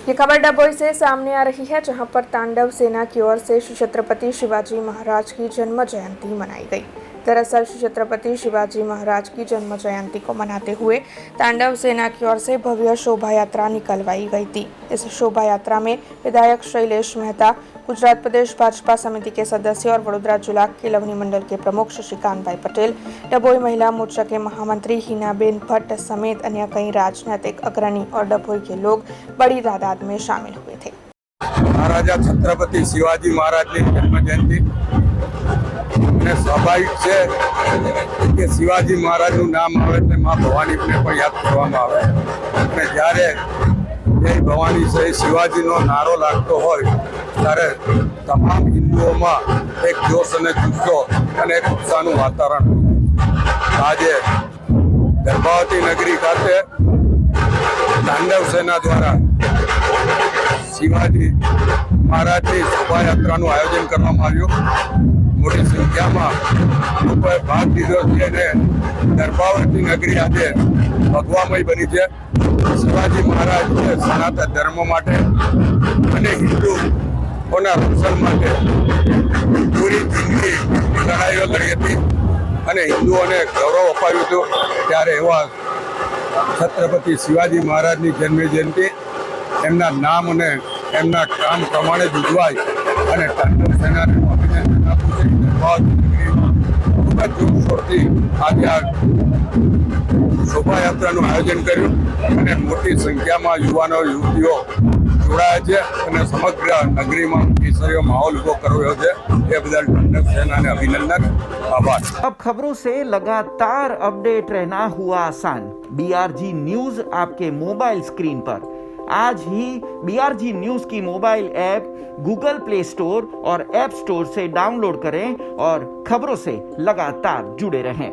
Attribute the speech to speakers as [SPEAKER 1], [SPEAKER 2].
[SPEAKER 1] ये खबर डभोई से सामने आ रही है, जहां पर तांडव सेना की ओर से श्री छत्रपति शिवाजी महाराज की जन्म जयंती मनाई गई। दरअसल श्री छत्रपति शिवाजी महाराज की जन्म जयंती को मनाते हुए तांडव सेना की ओर से भव्य शोभा यात्रा निकलवाई गई थी। इस शोभा यात्रा में विधायक शैलेश मेहता, गुजरात प्रदेश भाजपा समिति के सदस्य और वडोदरा जिला केलवनी मंडल के प्रमुख शशिकांत भाई पटेल, डभोई महिला मोर्चा के महामंत्री हिनाबेन भट्ट समेत अन्य कई राजनीतिक अग्रणी और डभोई के लोग बड़ी तादाद में शामिल हुए थे।
[SPEAKER 2] महाराजा छत्रपति शिवाजी महाराज की जन्म जयंती स्वाभाविक है कि शिवाजी महाराज नाम आवे એટલે માં ભવાનીને પણ યાદ કરવામાં આવે અને જ્યારે જય ભવાની સહિત શિવાજીનો નારો લાગતો હોય ત્યારે તમામ હિન્દુઓમાં એક જોશ અને જુસ્સો અને એક ઉત્સાહનું વાતાવરણ આજે ગર્ભાવતી નગરી ખાતે તાંડવ સેના દ્વારા શિવાજી મહારાજની શોભાયાત્રાનું આયોજન કરવામાં આવ્યું। મોટી સંખ્યામાં લોકોએ ભાગ લીધો છે અને ગર્ભાવતી નગરી આજે ભગવામય બની છે। શિવાજી મહારાજ સનાતન ધર્મ માટે અને હિન્દુઓના રક્ષણ માટે પૂરી જિંદગી લડાઈઓ લડી હતી અને હિન્દુઓને ગૌરવ અપાવ્યું હતું। ત્યારે એવા છત્રપતિ શિવાજી મહારાજની જન્મ જયંતિ એમના નામ અને એમના કામ પ્રમાણે જ ઉજવાય અને તાંડવ સેનાને અભિનંદન આપું છું। ખૂબ જ જોરશોરથી આજે આ શોભાયાત્રાનું આયોજન કર્યું અને મોટી સંખ્યામાં યુવાનો યુવતીઓ જોડાયા છે અને સમગ્ર નગરીમાં કેસરીયો માહોલ ઉભો કર્યો છે। એ બદલ તાંડવ સેનાને અભિનંદન, આભાર।
[SPEAKER 3] अब खबरों से लगातार अपडेट रहना हुआ आसान। BRG न्यूज आपके मोबाइल स्क्रीन पर आज ही BRG न्यूज की mobile app Google play store और ऐप स्टोर से डाउनलोड करें और खबरों से लगातार जुड़े रहें।